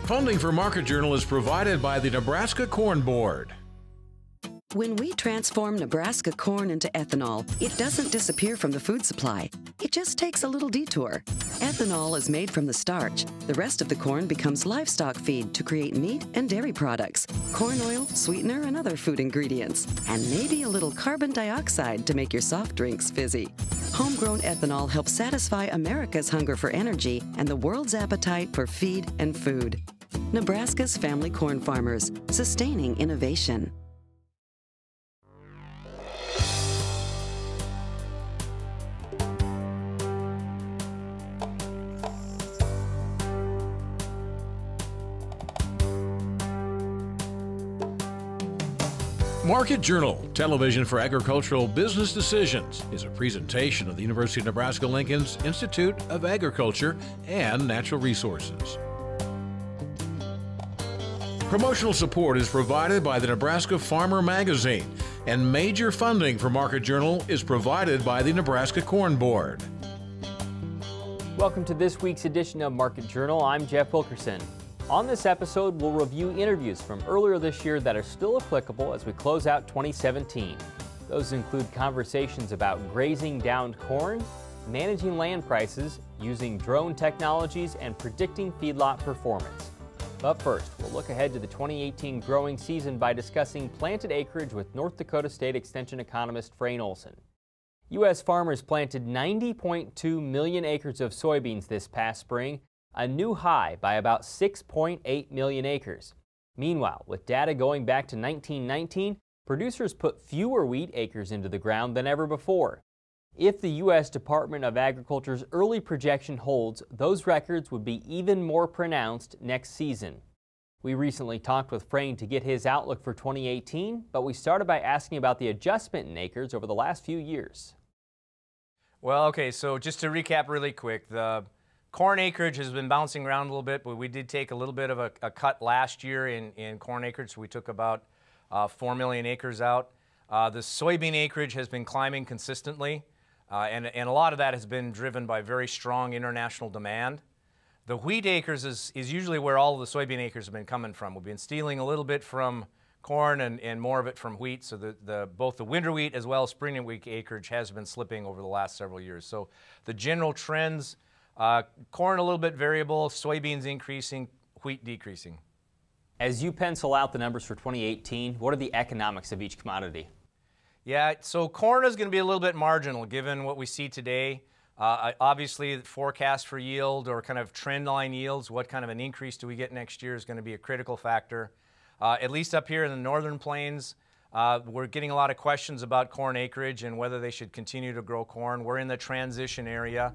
Funding for Market Journal is provided by the Nebraska Corn Board. When we transform Nebraska corn into ethanol, it doesn't disappear from the food supply. It just takes a little detour. Ethanol is made from the starch. The rest of the corn becomes livestock feed to create meat and dairy products, corn oil, sweetener, and other food ingredients, and maybe a little carbon dioxide to make your soft drinks fizzy. Homegrown ethanol helps satisfy America's hunger for energy and the world's appetite for feed and food. Nebraska's family corn farmers, sustaining innovation. Market Journal, television for agricultural business decisions, is a presentation of the University of Nebraska-Lincoln's Institute of Agriculture and Natural Resources. Promotional support is provided by the Nebraska Farmer magazine, and major funding for Market Journal is provided by the Nebraska Corn Board. Welcome to this week's edition of Market Journal. I'm Jeff Wilkerson. On this episode, we'll review interviews from earlier this year that are still applicable as we close out 2017. Those include conversations about grazing downed corn, managing land prices, using drone technologies, and predicting feedlot performance. But first, we'll look ahead to the 2018 growing season by discussing planted acreage with North Dakota State Extension economist Frayne Olson. U.S. farmers planted 90.2 million acres of soybeans this past spring, a new high by about 6.8 million acres. Meanwhile, with data going back to 1919, producers put fewer wheat acres into the ground than ever before. If the U.S. Department of Agriculture's early projection holds, those records would be even more pronounced next season. We recently talked with Frayne to get his outlook for 2018, but we started by asking about the adjustment in acres over the last few years. Well, okay, so just to recap really quick, the corn acreage has been bouncing around a little bit, but we did take a little bit of a cut last year in corn acreage. So we took about 4 million acres out. The soybean acreage has been climbing consistently, and a lot of that has been driven by very strong international demand. The wheat acres is usually where all of the soybean acres have been coming from. We've been stealing a little bit from corn and more of it from wheat, so both the winter wheat as well as spring wheat acreage has been slipping over the last several years. So the general trends, corn a little bit variable, soybeans increasing, wheat decreasing. As you pencil out the numbers for 2018, what are the economics of each commodity? Yeah, so corn is going to be a little bit marginal given what we see today. Obviously, the forecast for yield or kind of trend line yields, what kind of an increase do we get next year is going to be a critical factor. At least up here in the northern plains, we're getting a lot of questions about corn acreage and whether they should continue to grow corn. We're in the transition area.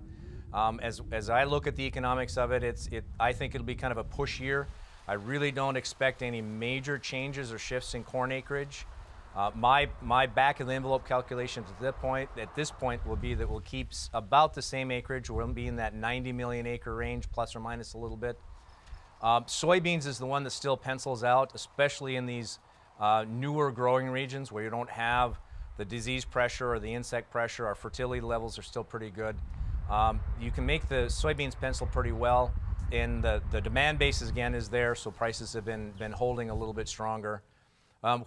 As I look at the economics of it, I think it'll be kind of a push year. I really don't expect any major changes or shifts in corn acreage. My back of the envelope calculations at this point will be that we'll keep about the same acreage. We'll be in that 90 million acre range, plus or minus a little bit. Soybeans is the one that still pencils out, especially in these newer growing regions where you don't have the disease pressure or the insect pressure. Our fertility levels are still pretty good. You can make the soybeans pencil pretty well, and the demand base again is there, so prices have been holding a little bit stronger.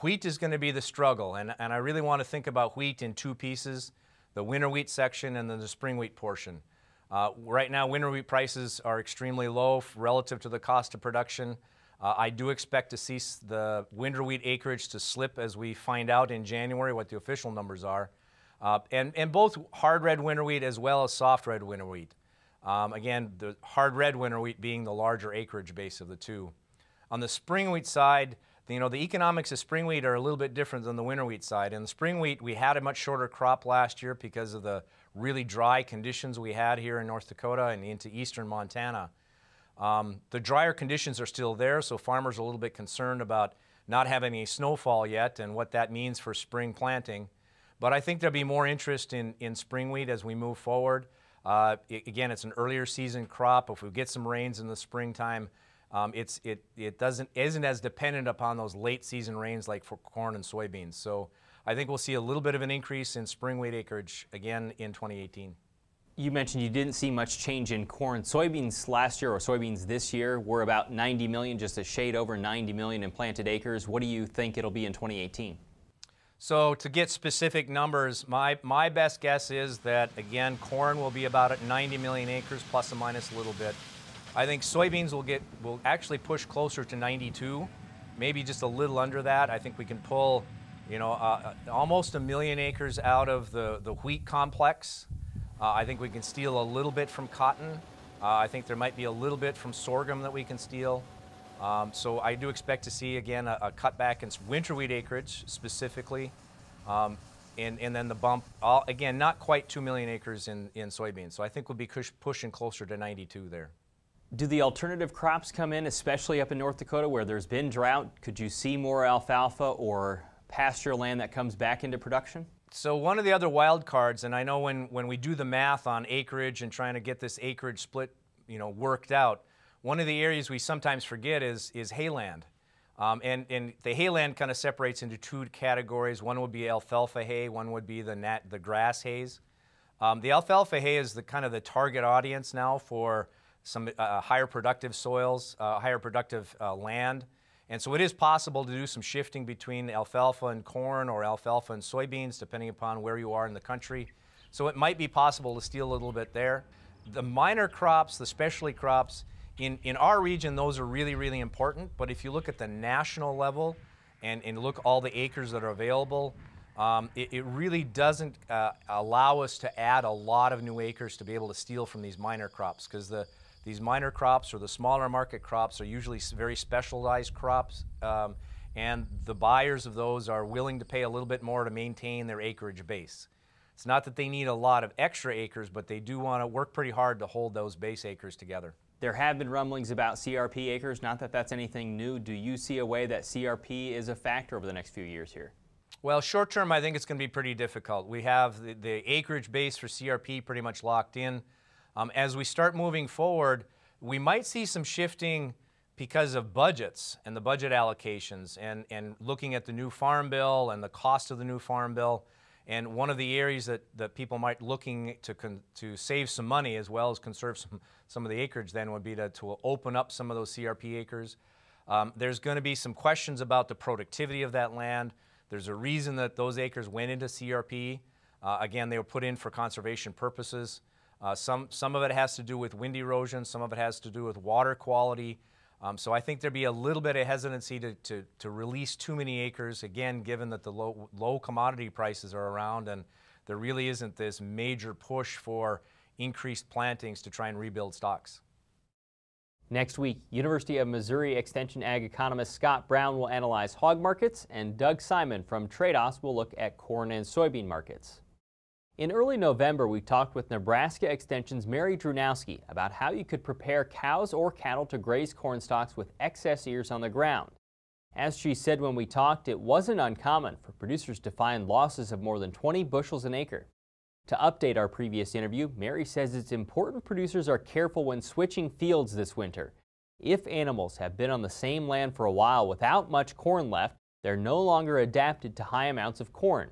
Wheat is going to be the struggle, and I really want to think about wheat in two pieces, the winter wheat section and then the spring wheat portion. Right now, winter wheat prices are extremely low relative to the cost of production. I do expect to see the winter wheat acreage to slip as we find out in January what the official numbers are. And both hard red winter wheat as well as soft red winter wheat. Again, the hard red winter wheat being the larger acreage base of the two. On the spring wheat side, the economics of spring wheat are a little bit different than the winter wheat side. In the spring wheat, we had a much shorter crop last year because of the really dry conditions we had here in North Dakota and into eastern Montana. The drier conditions are still there, so farmers are a little bit concerned about not having any snowfall yet and what that means for spring planting. But I think there'll be more interest in spring wheat as we move forward. Again, it's an earlier season crop. If we get some rains in the springtime, it isn't as dependent upon those late season rains like for corn and soybeans. So I think we'll see a little bit of an increase in spring wheat acreage again in 2018. You mentioned you didn't see much change in corn. Soybeans last year, or soybeans this year, were about 90 million, just a shade over 90 million in planted acres. What do you think it'll be in 2018? So to get specific numbers, my best guess is that, again, corn will be about at 90 million acres, plus or minus a little bit. I think soybeans will actually push closer to 92, maybe just a little under that. I think we can pull, you know, almost 1 million acres out of the wheat complex. I think we can steal a little bit from cotton. I think there might be a little bit from sorghum that we can steal. So I do expect to see, again, a cutback in winter wheat acreage specifically. And then the bump, again, not quite 2 million acres in soybeans. So I think we'll be pushing closer to 92 there. Do the alternative crops come in, especially up in North Dakota where there's been drought? Could you see more alfalfa or pasture land that comes back into production? So one of the other wild cards, and I know when we do the math on acreage and trying to get this acreage split, you know, worked out, one of the areas we sometimes forget is hayland. And the hayland kind of separates into two categories. One would be alfalfa hay, one would be the grass hays. The alfalfa hay is kind of the target audience now for some higher productive soils, higher productive land. And so it is possible to do some shifting between alfalfa and corn or alfalfa and soybeans, depending upon where you are in the country. So it might be possible to steal a little bit there. The minor crops, the specialty crops, in our region, those are really, really important. But if you look at the national level and look all the acres that are available, it really doesn't allow us to add a lot of new acres to be able to steal from these minor crops, because these minor crops or the smaller market crops are usually very specialized crops, and the buyers of those are willing to pay a little bit more to maintain their acreage base. It's not that they need a lot of extra acres, but they do want to work pretty hard to hold those base acres together. There have been rumblings about CRP acres, not that that's anything new. Do you see a way that CRP is a factor over the next few years here? Well, short term, I think it's going to be pretty difficult. We have the acreage base for CRP pretty much locked in. As we start moving forward, we might see some shifting because of budgets and the budget allocations and looking at the new farm bill and the cost of the new farm bill. And one of the areas that people might looking to save some money as well as conserve some of the acreage then would be to open up some of those CRP acres. There's going to be some questions about the productivity of that land. There's a reason that those acres went into CRP. Again, they were put in for conservation purposes. Some of it has to do with wind erosion, some of it has to do with water quality. So I think there'd be a little bit of hesitancy to release too many acres, again, given that the low commodity prices are around and there really isn't this major push for increased plantings to try and rebuild stocks. Next week, University of Missouri Extension ag economist Scott Brown will analyze hog markets, and Doug Simon from Trados will look at corn and soybean markets. In early November, we talked with Nebraska Extension's Mary Drewnoski about how you could prepare cows or cattle to graze corn stalks with excess ears on the ground. As she said when we talked, it wasn't uncommon for producers to find losses of more than 20 bushels an acre. To update our previous interview, Mary says it's important producers are careful when switching fields this winter. If animals have been on the same land for a while without much corn left, they're no longer adapted to high amounts of corn.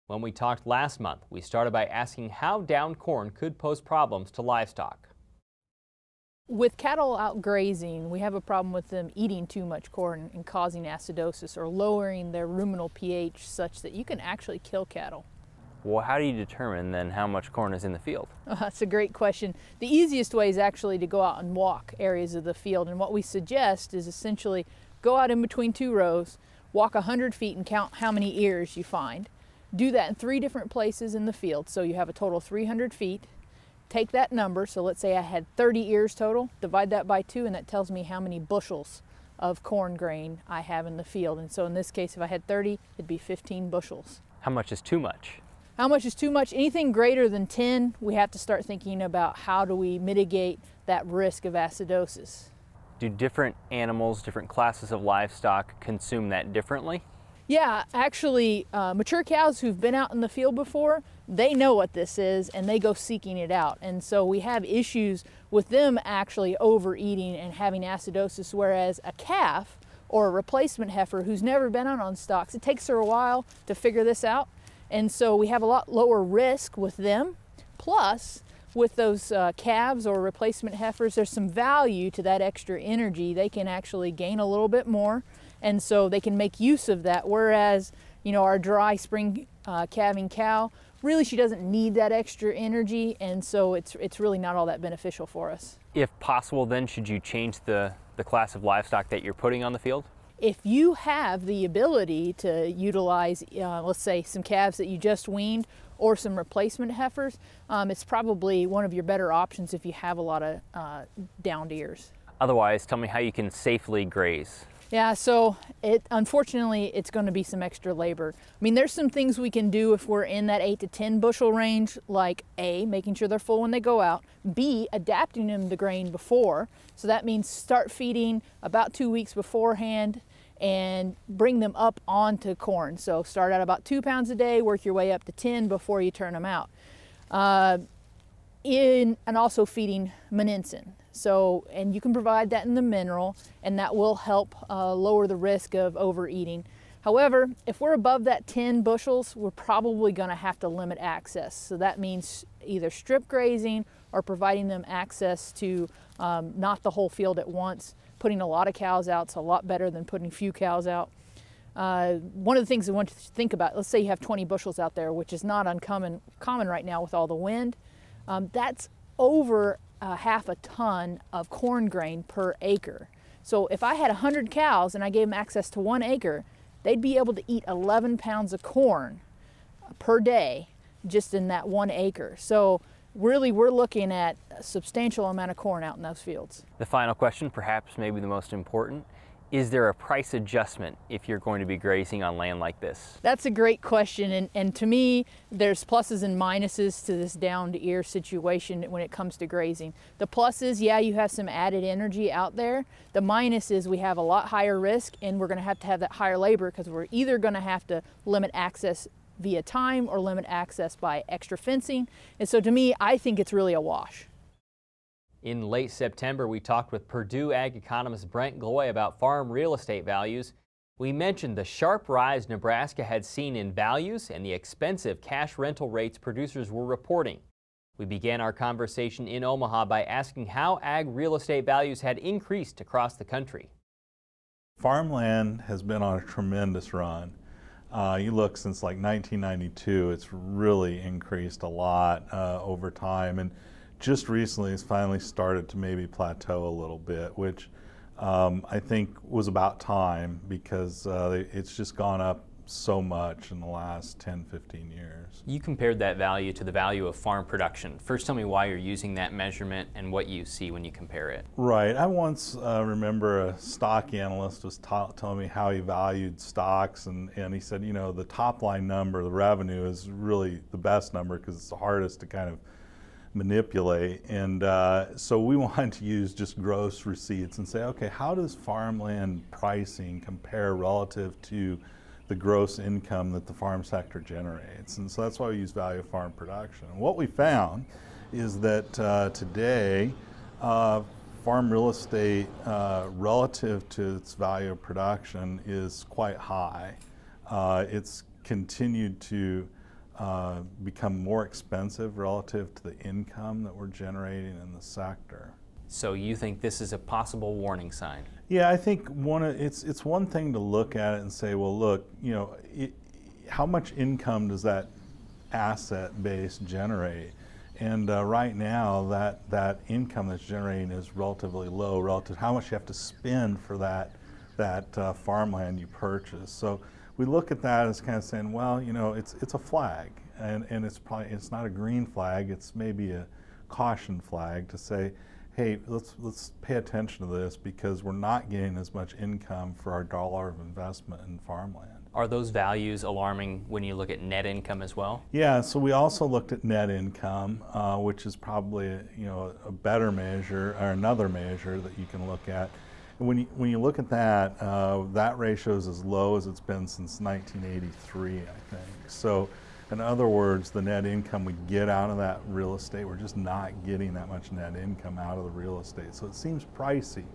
When we talked last month, we started by asking how downed corn could pose problems to livestock. With cattle out grazing, we have a problem with them eating too much corn and causing acidosis or lowering their ruminal pH such that you can actually kill cattle. Well, how do you determine then how much corn is in the field? That's a great question. The easiest way is actually to go out and walk areas of the field, and what we suggest is essentially go out in between two rows, walk 100 feet and count how many ears you find. Do that in 3 different places in the field, so you have a total of 300 feet. Take that number, so let's say I had 30 ears total, divide that by 2, and that tells me how many bushels of corn grain I have in the field. And so in this case, if I had 30, it'd be 15 bushels. How much is too much? How much is too much? Anything greater than 10, we have to start thinking about how do we mitigate that risk of acidosis. Do different animals, different classes of livestock consume that differently? Yeah, actually, mature cows who've been out in the field before, they know what this is and they go seeking it out. And so we have issues with them actually overeating and having acidosis, whereas a calf or a replacement heifer who's never been out on stocks, it takes her a while to figure this out. And so we have a lot lower risk with them. Plus, with those calves or replacement heifers, there's some value to that extra energy. They can actually gain a little bit more, and so they can make use of that. Whereas, you know, our dry spring calving cow, really she doesn't need that extra energy, and so it's really not all that beneficial for us. If possible, then should you change the class of livestock that you're putting on the field? If you have the ability to utilize, let's say, some calves that you just weaned or some replacement heifers, it's probably one of your better options if you have a lot of downed ears. Otherwise, tell me how you can safely graze. Yeah, so unfortunately, it's going to be some extra labor. I mean, there's some things we can do if we're in that 8 to 10 bushel range, like A, making sure they're full when they go out, B, adapting them to grain before. So that means start feeding about 2 weeks beforehand and bring them up onto corn. So start at about 2 pounds a day, work your way up to 10 before you turn them out. And also feeding Meninsin. So, and you can provide that in the mineral, and that will help lower the risk of overeating. However, if we're above that 10 bushels, we're probably going to have to limit access. So that means either strip grazing or providing them access to not the whole field at once. Putting a lot of cows out is a lot better than putting few cows out. One of the things I want you to think about, let's say you have 20 bushels out there, which is not common right now with all the wind. That's over half a ton of corn grain per acre. So if I had 100 cows and I gave them access to 1 acre, they'd be able to eat 11 pounds of corn per day just in that 1 acre. So really we're looking at a substantial amount of corn out in those fields. The final question, perhaps maybe the most important, is there a price adjustment if you're going to be grazing on land like this? That's a great question, and to me, there's pluses and minuses to this downed ear situation when it comes to grazing. The plus is, yeah, you have some added energy out there. The minus is we have a lot higher risk, and we're going to have that higher labor because we're either going to have to limit access via time or limit access by extra fencing. And so to me, I think it's really a wash. In late September, we talked with Purdue ag economist Brent Gloy about farm real estate values. We mentioned the sharp rise Nebraska had seen in values and the expensive cash rental rates producers were reporting. We began our conversation in Omaha by asking how ag real estate values had increased across the country. Farmland has been on a tremendous run. You look since like 1992, it's really increased a lot over time. And just recently it's finally started to maybe plateau a little bit, which I think was about time because it's just gone up so much in the last 10, 15 years. You compared that value to the value of farm production. First, tell me why you're using that measurement and what you see when you compare it. Right. I once remember a stock analyst was telling me how he valued stocks, and he said, you know, the top line number, the revenue, is really the best number because it's the hardest to kind of manipulate. And so we wanted to use just gross receipts and say, okay, how does farmland pricing compare relative to the gross income that the farm sector generates? And so that's why we use value of farm production. And what we found is that today farm real estate relative to its value of production is quite high. It's continued to become more expensive relative to the income that we're generating in the sector. So you think this is a possible warning sign? Yeah, I think it's one thing to look at it and say, well, look, you know, how much income does that asset base generate? And right now, that income that's generating is relatively low relative to how much you have to spend for that farmland you purchase. So we look at that as kind of saying, well, you know, it's a flag, and it's not a green flag. It's maybe a caution flag to say, hey, let's pay attention to this because we're not getting as much income for our dollar of investment in farmland. Are those values alarming when you look at net income as well? Yeah, so we also looked at net income, which is probably a better measure or another measure that you can look at. And when you look at that, that ratio is as low as it's been since 1983, I think. So in other words, the net income we get out of that real estate, we're just not getting that much net income out of the real estate. So it seems pricey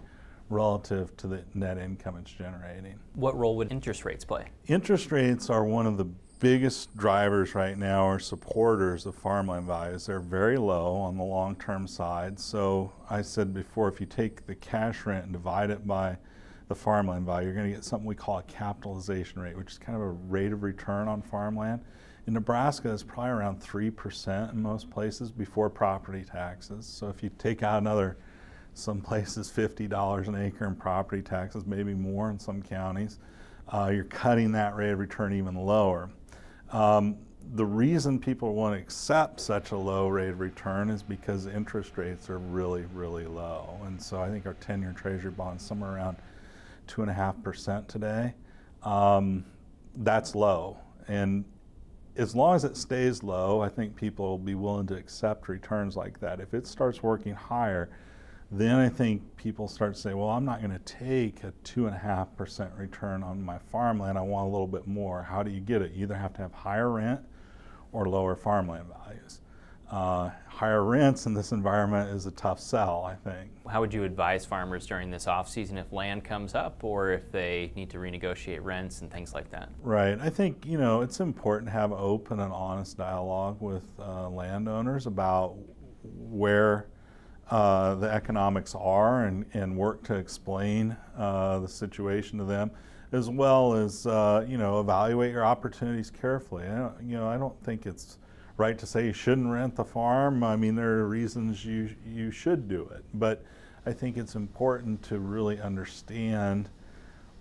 relative to the net income it's generating. What role would interest rates play? Interest rates are one of the biggest drivers right now are supporters of farmland values. They're very low on the long-term side. So I said before, if you take the cash rent and divide it by the farmland value, you're going to get something we call a capitalization rate, which is kind of a rate of return on farmland. In Nebraska, it's probably around 3% in most places before property taxes. So if you take out another, some places $50 an acre in property taxes, maybe more in some counties, you're cutting that rate of return even lower. The reason people want to accept such a low rate of return is because interest rates are really, really low. And so I think our 10-year Treasury bond is somewhere around 2.5% today. That's low. And as long as it stays low, I think people will be willing to accept returns like that. If it starts working higher, then I think people start to say, well, I'm not going to take a 2.5% return on my farmland. I want a little bit more. How do you get it? You either have to have higher rent or lower farmland values. Higher rents in this environment is a tough sell, I think. How would you advise farmers during this off-season if land comes up or if they need to renegotiate rents and things like that? Right. I think, you know, it's important to have open and honest dialogue with landowners about where the economics are and work to explain the situation to them, as well as, you know, evaluate your opportunities carefully. I don't think it's right to say you shouldn't rent the farm. I mean, there are reasons you should do it, but I think it's important to really understand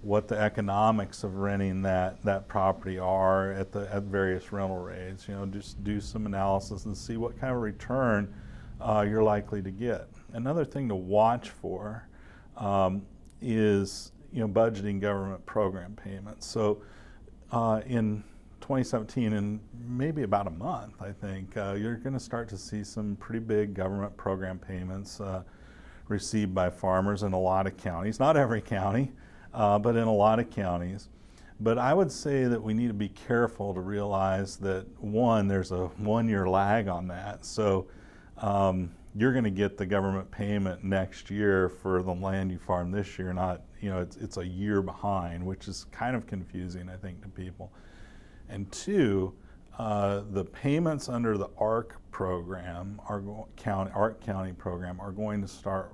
what the economics of renting that property are at various rental rates. You know, just do some analysis and see what kind of return you're likely to get. Another thing to watch for is, you know, budgeting government program payments. So in 2017, in maybe about a month, I think, you're going to start to see some pretty big government program payments received by farmers in a lot of counties. Not every county, but in a lot of counties. But I would say that we need to be careful to realize that, one, there's a one-year lag on that. So you're going to get the government payment next year for the land you farm this year, not, you know, it's a year behind, which is kind of confusing, I think, to people. And two, the payments under the ARC program, ARC County program, are going to start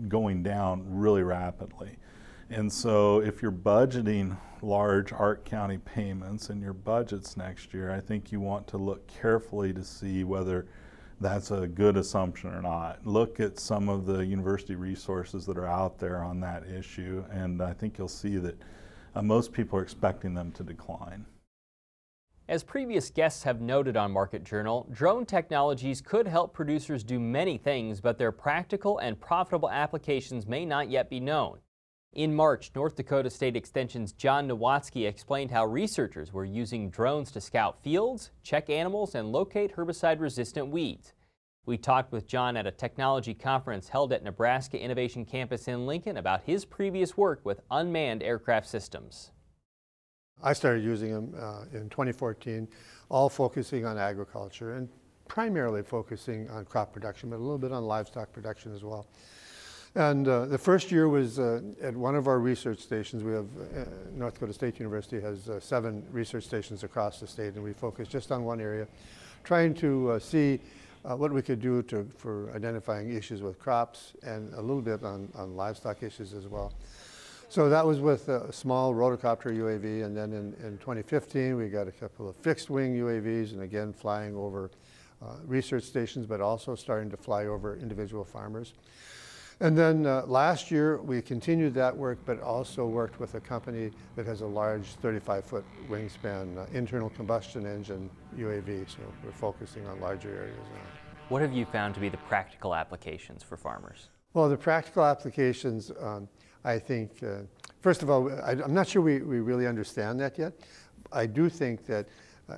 going down really rapidly. And so if you're budgeting large ARC County payments in your budgets next year, I think you want to look carefully to see whether that's a good assumption or not. Look at some of the university resources that are out there on that issue, and I think you'll see that most people are expecting them to decline. As previous guests have noted on Market Journal, drone technologies could help producers do many things, but their practical and profitable applications may not yet be known. In March, North Dakota State Extension's John Nowatzki explained how researchers were using drones to scout fields, check animals, and locate herbicide-resistant weeds. We talked with John at a technology conference held at Nebraska Innovation Campus in Lincoln about his previous work with unmanned aircraft systems. I started using them in 2014, all focusing on agriculture and primarily focusing on crop production, but a little bit on livestock production as well. And the first year was at one of our research stations. We have, North Dakota State University has 7 research stations across the state, and we focused just on one area, trying to see what we could do for identifying issues with crops and a little bit on livestock issues as well. So that was with a small rotocopter UAV, and then in 2015 we got a couple of fixed wing UAVs, and again flying over research stations, but also starting to fly over individual farmers. And then last year we continued that work, but also worked with a company that has a large 35-foot wingspan internal combustion engine UAV, so we're focusing on larger areas now. What have you found to be the practical applications for farmers? Well, the practical applications, I think, first of all, I'm not sure we really understand that yet. I do think that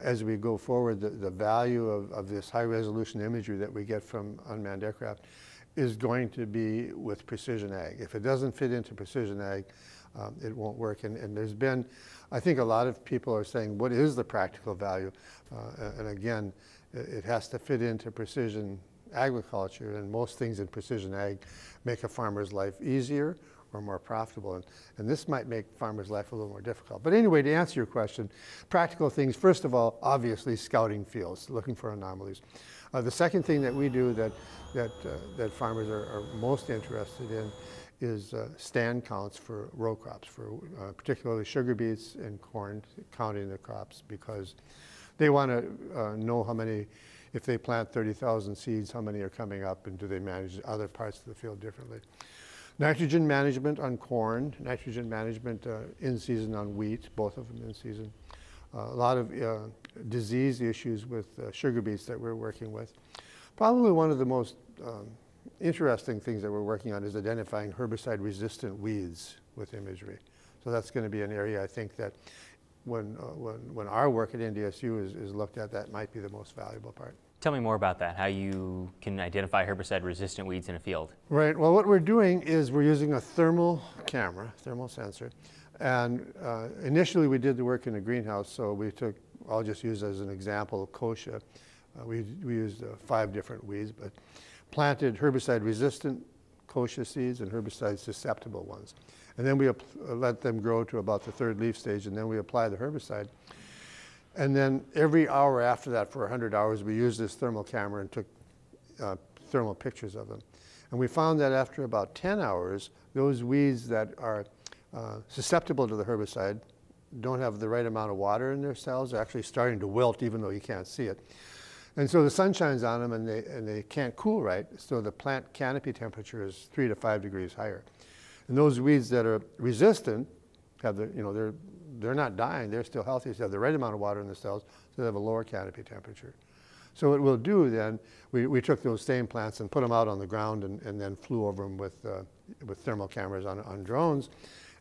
as we go forward, the value of this high-resolution imagery that we get from unmanned aircraft is going to be with precision ag. If it doesn't fit into precision ag, it won't work. And there's been, I think a lot of people are saying, what is the practical value? And again, it has to fit into precision agriculture, and most things in precision ag make a farmer's life easier or more profitable. And this might make farmers' life a little more difficult. But anyway, to answer your question, practical things, first of all, obviously scouting fields, looking for anomalies. The second thing that we do that farmers are most interested in is stand counts for row crops, for particularly sugar beets and corn, counting the crops, because they want to know how many, if they plant 30,000 seeds, how many are coming up, and do they manage other parts of the field differently. Nitrogen management on corn, nitrogen management in season on wheat, both of them in season. A lot of disease issues with sugar beets that we're working with. Probably one of the most interesting things that we're working on is identifying herbicide-resistant weeds with imagery. So that's going to be an area I think that when our work at NDSU is looked at, that might be the most valuable part. Tell me more about that, how you can identify herbicide-resistant weeds in a field. Right. Well, what we're doing is we're using a thermal camera, thermal sensor. And initially we did the work in a greenhouse, so we took, I'll just use as an example, kochia. We used 5 different weeds, but planted herbicide-resistant kochia seeds and herbicide-susceptible ones. And then we let them grow to about the 3rd leaf stage, and then we apply the herbicide. And then every hour after that, for 100 hours, we used this thermal camera and took thermal pictures of them. And we found that after about 10 hours, those weeds that are susceptible to the herbicide don't have the right amount of water in their cells. They're actually starting to wilt even though you can't see it. And so the sun shines on them and they can't cool right, so the plant canopy temperature is 3 to 5 degrees higher. And those weeds that are resistant have the, they're not dying, they're still healthy, so they have the right amount of water in the cells, so they have a lower canopy temperature. So what we'll do then, we took those same plants and put them out on the ground and then flew over them with thermal cameras on drones.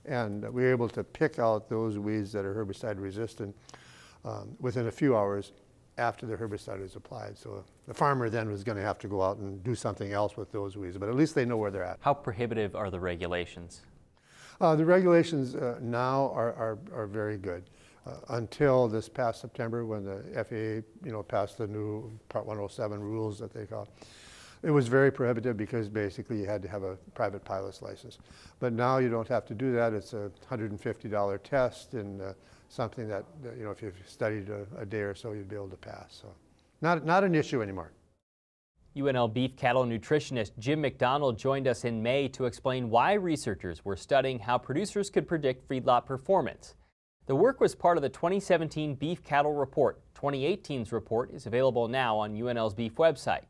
And we were able to pick out those weeds that are herbicide resistant within a few hours after the herbicide is applied. So the farmer then was going to have to go out and do something else with those weeds, but at least they know where they're at. How prohibitive are the regulations? The regulations now are very good. Until this past September, when the FAA passed the new Part 107 rules that they call it, was very prohibitive because basically you had to have a private pilot's license. But now you don't have to do that. It's a $150 test and something that, if you've studied a day or so, you'd be able to pass. So not an issue anymore. UNL beef cattle nutritionist Jim McDonald joined us in May to explain why researchers were studying how producers could predict feedlot performance. The work was part of the 2017 Beef Cattle Report. 2018's report is available now on UNL's beef website.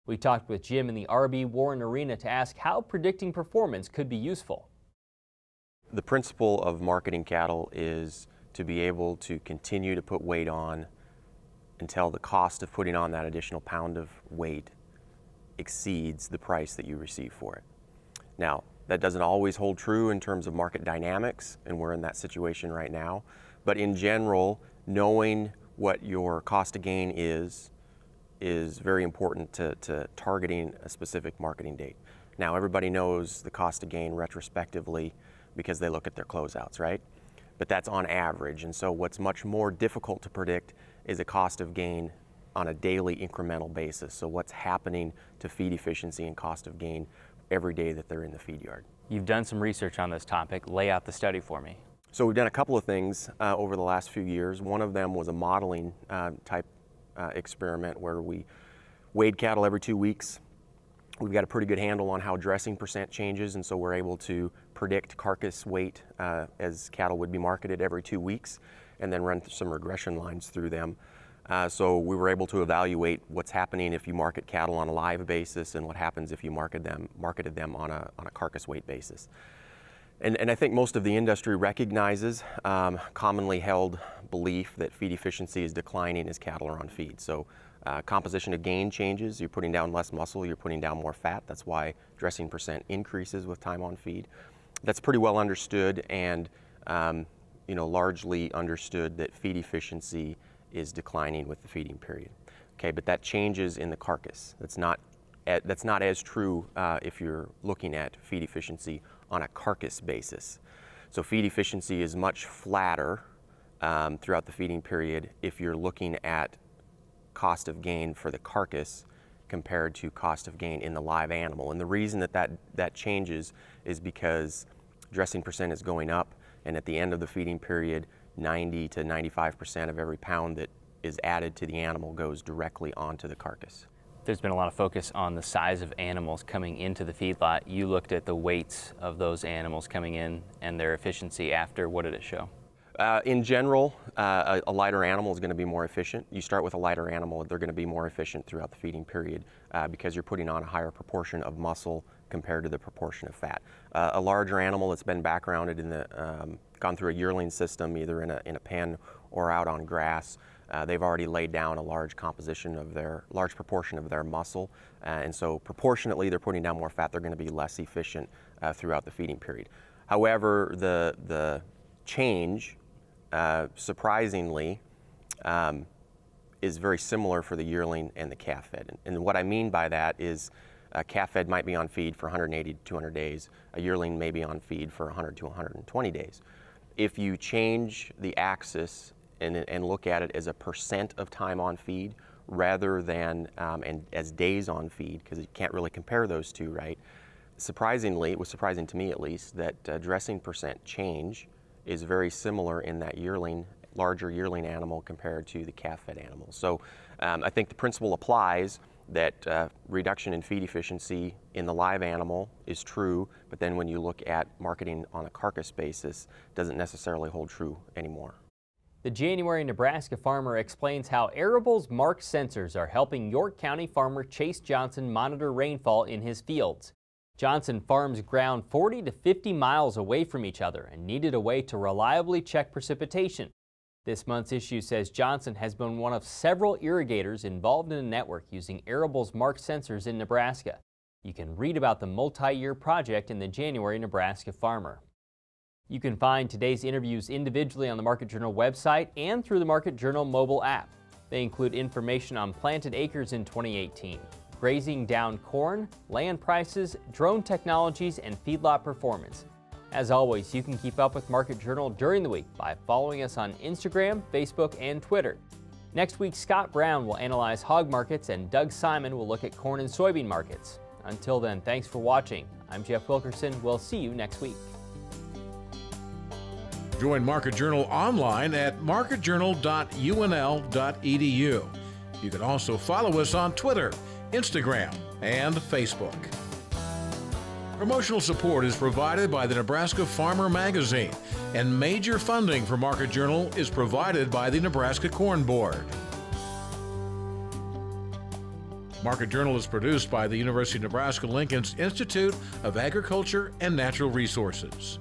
We talked with Jim in the RB Warren Arena to ask how predicting performance could be useful. The principle of marketing cattle is to be able to continue to put weight on until the cost of putting on that additional pound of weight exceeds the price that you receive for it. Now, that doesn't always hold true in terms of market dynamics, and we're in that situation right now. But in general, knowing what your cost of gain is very important to targeting a specific marketing date. Now, everybody knows the cost of gain retrospectively because they look at their closeouts, right? But that's on average, and so what's much more difficult to predict is a cost of gain on a daily incremental basis. So what's happening to feed efficiency and cost of gain every day that they're in the feed yard. You've done some research on this topic. Lay out the study for me. So we've done a couple of things over the last few years. One of them was a modeling type experiment where we weighed cattle every 2 weeks. We've got a pretty good handle on how dressing percent changes, and so we're able to predict carcass weight as cattle would be marketed every 2 weeks, and then run some regression lines through them. So we were able to evaluate what's happening if you market cattle on a live basis and what happens if you marketed them on a carcass weight basis. And I think most of the industry recognizes commonly held belief that feed efficiency is declining as cattle are on feed. So composition of gain changes, you're putting down less muscle, you're putting down more fat. That's why dressing percent increases with time on feed. That's pretty well understood, and largely understood that feed efficiency is declining with the feeding period. Okay, but that changes in the carcass. That's not as true if you're looking at feed efficiency on a carcass basis. So feed efficiency is much flatter throughout the feeding period if you're looking at cost of gain for the carcass compared to cost of gain in the live animal. And the reason that changes is because dressing percent is going up, and at the end of the feeding period, 90 to 95% of every pound that is added to the animal goes directly onto the carcass. There's been a lot of focus on the size of animals coming into the feedlot. You looked at the weights of those animals coming in and their efficiency after. What did it show? In general, a lighter animal is going to be more efficient. You start with a lighter animal, they're going to be more efficient throughout the feeding period because you're putting on a higher proportion of muscle compared to the proportion of fat. A larger animal that's been backgrounded in the, gone through a yearling system, either in a pen or out on grass, they've already laid down a large proportion of their muscle, and so proportionately they're putting down more fat. They're going to be less efficient throughout the feeding period. However, the change, surprisingly, is very similar for the yearling and the calf fed. And what I mean by that is calf fed might be on feed for 180 to 200 days. A yearling may be on feed for 100 to 120 days. If you change the axis and look at it as a percent of time on feed rather than and as days on feed, because you can't really compare those two, right? Surprisingly, it was surprising to me at least, that dressing percent change is very similar in that larger yearling animal compared to the calf-fed animal. So I think the principle applies that reduction in feed efficiency in the live animal is true, but then when you look at marketing on a carcass basis, doesn't necessarily hold true anymore. The January Nebraska Farmer explains how Arable's marked sensors are helping York County farmer Chase Johnson monitor rainfall in his fields. Johnson farms ground 40 to 50 miles away from each other and needed a way to reliably check precipitation. This month's issue says Johnson has been one of several irrigators involved in a network using Arable's marked sensors in Nebraska. You can read about the multi-year project in the January Nebraska Farmer. You can find today's interviews individually on the Market Journal website and through the Market Journal mobile app. They include information on planted acres in 2018, grazing down corn, land prices, drone technologies, and feedlot performance. As always, you can keep up with Market Journal during the week by following us on Instagram, Facebook, and Twitter. Next week, Scott Brown will analyze hog markets and Doug Simon will look at corn and soybean markets. Until then, thanks for watching. I'm Jeff Wilkerson. We'll see you next week. Join Market Journal online at marketjournal.unl.edu. You can also follow us on Twitter, Instagram, and Facebook. Promotional support is provided by the Nebraska Farmer magazine, and major funding for Market Journal is provided by the Nebraska Corn Board. Market Journal is produced by the University of Nebraska-Lincoln's Institute of Agriculture and Natural Resources.